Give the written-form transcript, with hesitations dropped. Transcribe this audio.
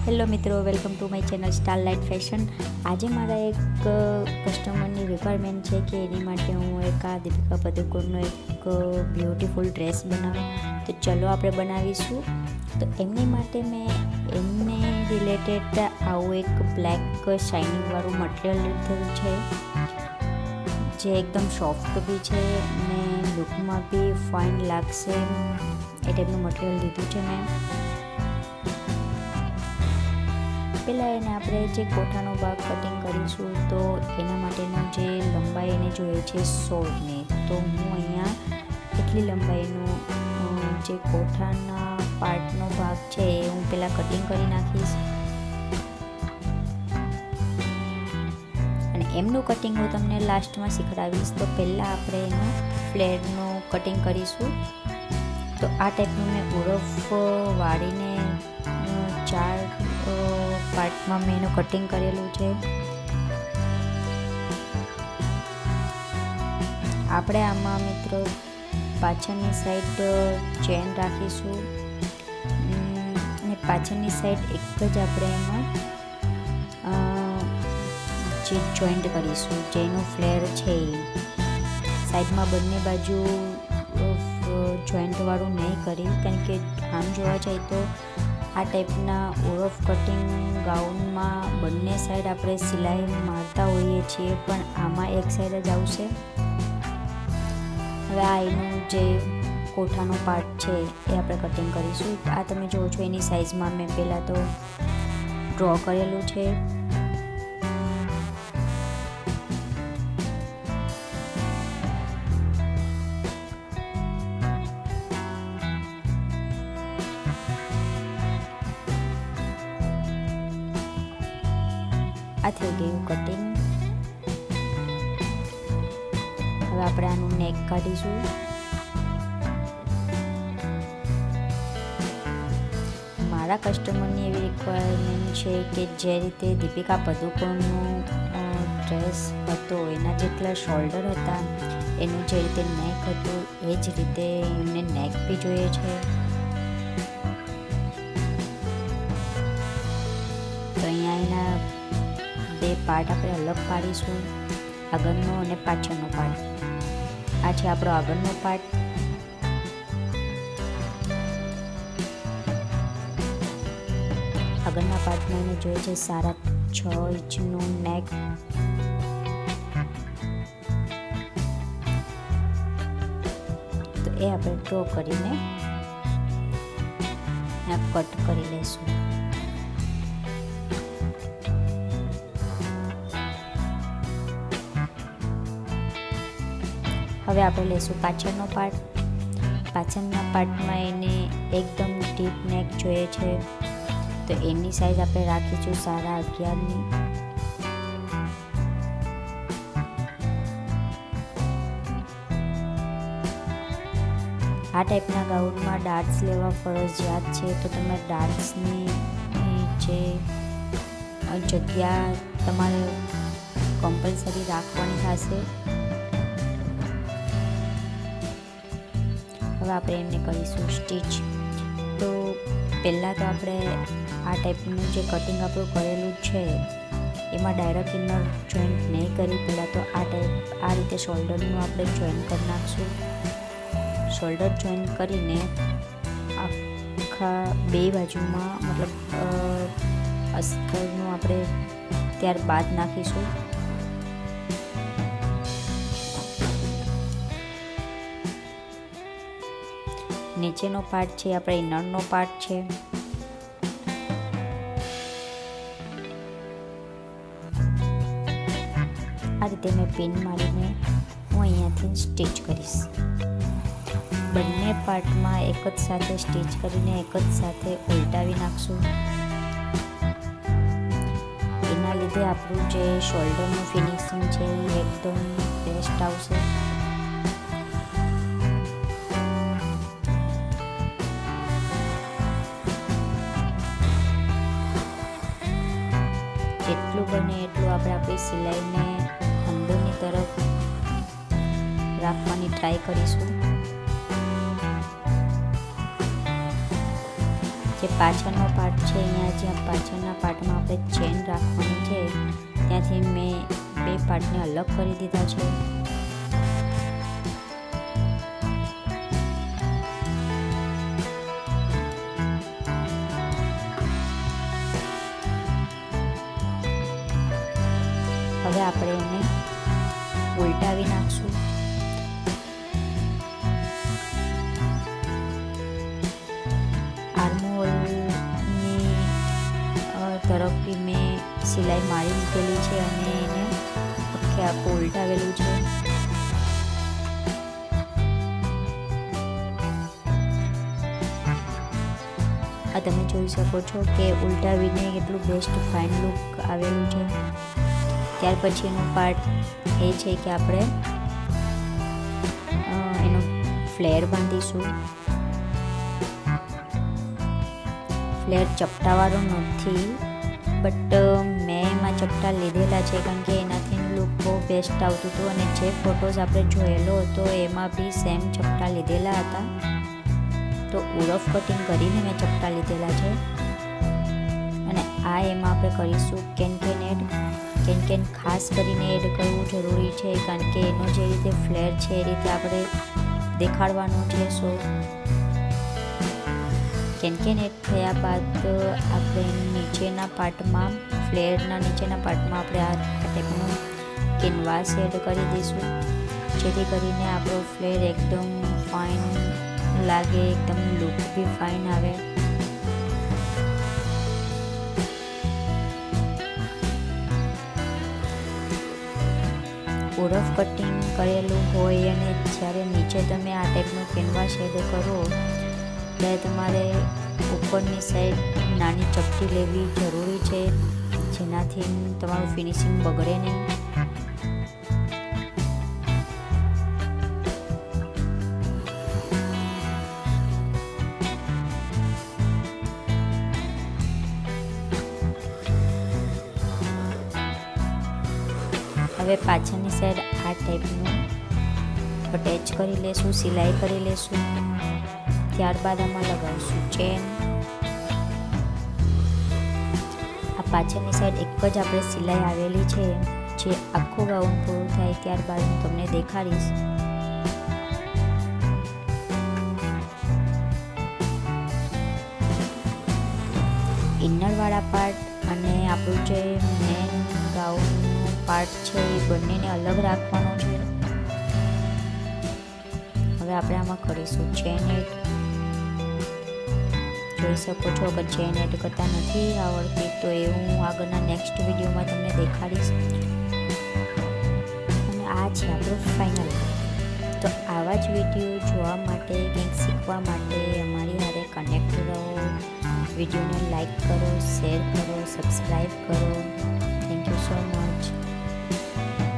Hello મિત્રો, welcome to my channel Starlight Fashion. આજે મારા એક કસ્ટમરની રિક્વાયરમેન્ટ છે કે એની માટે હું એક આ દીપિકા પદુકોણનો એક બ્યુટીફુલ ડ્રેસ બનાવું. તો ચલો આપણે બનાવીશું. તો એમની માટે મેં એમને રિલેટેડ આવું એક બ્લેક શાઇનિંગવાળું મટીરિયલ લીધેલું છે, જે એકદમ સોફ્ટ બી છે અને લુકમાં બી ફાઇન લાગશે એ ટાઈપનું મટીરિયલ લીધું છે મેં. પહેલાં એને આપણે જે કોઠાનો ભાગ કટિંગ કરીશું, તો એના માટેનું જે લંબાઈ એને જોઈએ છે 16 તો હું અહીંયા એટલી લંબાઈનું જે કોઠાના પાર્ટનો ભાગ છે એ હું પહેલાં કટિંગ કરી નાખીશ. અને એમનું કટિંગ હું તમને લાસ્ટમાં શીખડાવીશ. તો પહેલાં આપણે એનું ફ્લેરનું કટિંગ કરીશું. તો આ ટાઈપનું મેં ઉરફ વાળીને 4 પાર્ટમાં મેં એનું કટિંગ કરેલું છે. આપણે આમાં મિત્રો પાછળની સાઈડ ચેન રાખીશું અને પાછળની સાઈડ એક જ આપણે એમાં જે જોઈન્ટ કરીશું, જેનું ફ્લેર છે એ સાઈડમાં બંને બાજુ જોઈન્ટવાળું નહીં કરી, કારણ કે આમ જોવા જાય તો આ ટાઈપના ઉરફ કટિંગ ગાઉનમાં બંને સાઈડ આપણે સિલાઈ મારતા હોઈએ છીએ, પણ આમાં એક સાઈડ જ આવશે. હવે આ એનું જે કોઠાનો પાર્ટ છે એ આપણે કટિંગ કરીશું. આ તમે જુઓ છો એની સાઇઝમાં મેં પહેલાં તો ડ્રો કરેલું છે. આ થઈ ગયું કટિંગ. હવે આપણે આનું નેક કાઢીશું. મારા કસ્ટમરની એવી રિક્વાયરમેન્ટ છે કે જે રીતે દીપિકા પદુકોણનું ડ્રેસ હતો એના જેટલા શોલ્ડર હતા, એનું જે રીતે નેક હતું એ જ રીતે એમને નેક બી જોઈએ છે. તો અહીંયા એના બે પાર્ટ આપણે અલગ પાડીશું, આગળનો અને પાછળનો પાર્ટ. આ છે આપણો આગળનો પાર્ટ. આગળના પાર્ટમાં એને જોઈએ છે 6.5 ઇંચનું નેક. તો એ આપણે ડ્રો કરીને કટ કરી લઈશું. હવે આપણે લઈશું પાછળનો પાર્ટ. પાછળના પાર્ટમાં એને એકદમ ડીપ નેક જોઈએ છે, તો એની સાઈઝ આપણે રાખીશું 11.5ની. આ ટાઈપના ગાઉનમાં ડાર્ટ્સ લેવા ફરજિયાત છે, તો તમે ડાર્ટ્સની જે જગ્યા તમારે કમ્પલસરી રાખવાની થશે. હવે આપણે એમને કરીશું સ્ટીચ. તો પહેલાં તો આપણે આ ટાઈપનું જે કટિંગ આપણું કરેલું છે એમાં ડાયરેક્ટ ઇનર જોઈન્ટ નહીં કરી, પહેલાં તો આ રીતે શોલ્ડરનું આપણે જોઈન્ટ કરી નાખશું. શોલ્ડર જોઈન્ટ કરીને આખા બે બાજુમાં મતલબ અસ્તરનું આપણે ત્યારબાદ નાખીશું. નીચેનો પાર્ટ છે આપણે ઇનરનો પાર્ટ છે. આ રીતે મેં પિન મારીને હું અહીંયાથી સ્ટીચ કરીશ. બંને પાર્ટમાં એક જ સાથે સ્ટીચ કરીને એક જ સાથે ઉલટાવી નાખશું. એના લીધે આપણું જે શોલ્ડરનું ફિનિશિંગ છે એ એકદમ બેસ્ટ આવશે. જેટલું બને એટલું આપણે આપણી સિલાઈને અંદરની તરફ રાખવાની ટ્રાય કરીશું. જે પાછળનો પાર્ટ છે, અહીંયા જ્યાં પાછળના પાર્ટમાં આપણે ચેન રાખવાની છે ત્યાંથી મેં 2 પાર્ટને અલગ કરી દીધા છે. હવે આપણે એને ઉલટાવી નાખશું. આર્મહોલની તરફથી મેં સિલાઈ મારી મૂકેલી છે અને એને આખું ઉલટાવેલું છે. આ તમે જોઈ શકો છો કે ઉલટાવીને કેટલું બેસ્ટ ફાઇન લુક આવેલું છે. ત્યાર પછીનો પાર્ટ એ છે કે આપણે એનો ફ્લેર બાંધીશું. ફ્લેર ચપટાવાળો નથી, બટ મેં એમાં ચપટા લીધેલા છે કારણ કે એનાથી લુક બહુ બેસ્ટ આવતું હતું અને જે ફોટોઝ આપણે જોયેલો હતો એમાં બી સેમ ચપટા લીધેલા હતા. તો ઉરફ કટિંગ કરીને મેં ચપટા લીધેલા છે. અને આ એમાં આપણે કરીશું કેન એડ. કેન ખાસ કરીને એડ કરવું જરૂરી છે કારણ કે એનો જે રીતે ફ્લેર છે એ રીતે આપણે દેખાડવાનો છે. સો કેન એડ થયા બાદ આપણે નીચેના પાર્ટમાં, ફ્લેરના નીચેના પાર્ટમાં આપણે આ ટાઈપનું કેનવાસ એડ કરી દઈશું જેથી કરીને આપણો ફ્લેર એકદમ ફાઇન લાગે, એકદમ લુક બી ફાઇન આવે. ઉરફ કટિંગ કરેલું હોય અને જ્યારે નીચે તમે આ ટાઈપનું કેનવાસ એડ કરો ત્યારે તમારે ઉપરની સાઈડ નાની ચપટી લેવી જરૂરી છે જેનાથી તમારું ફિનિશિંગ બગડે નહીં. હવે પાછળની સાઈડ આ ટાઈપનું અટેચ કરી લેશું, સિલાઈ કરી લેશું. ત્યારબાદ આમાં લગાવીશું ચેન. આ પાછળની સાઈડ એક જ આપણે સિલાઈ આવેલી છે. જે આખું ગાઉન પૂરું થાય ત્યારબાદ હું તમને દેખાડીશ. ઇનરવાળા પાર્ટ અને આપણું જે મેન ગાઉનનું પાર્ટ છે એ બંનેને અલગ રાખવાનો છે. હવે આપણે આમાં કરીશું ચેન એડ. જોઈ શકો છો અગર ચેન એડ કરતા નથી આવડતી તો એ હું આગળના નેક્સ્ટ વિડીયોમાં તમને દેખાડીશ. અને આ છે આપણું ફાઇનલ. તો આવા જ વિડીયો જોવા માટે, કંઈક શીખવા માટે અમારી હારે કનેક્ટ રહો. વિડીયોને લાઈક કરો, શેર કરો, સબસ્ક્રાઈબ કરો. Thank you so much.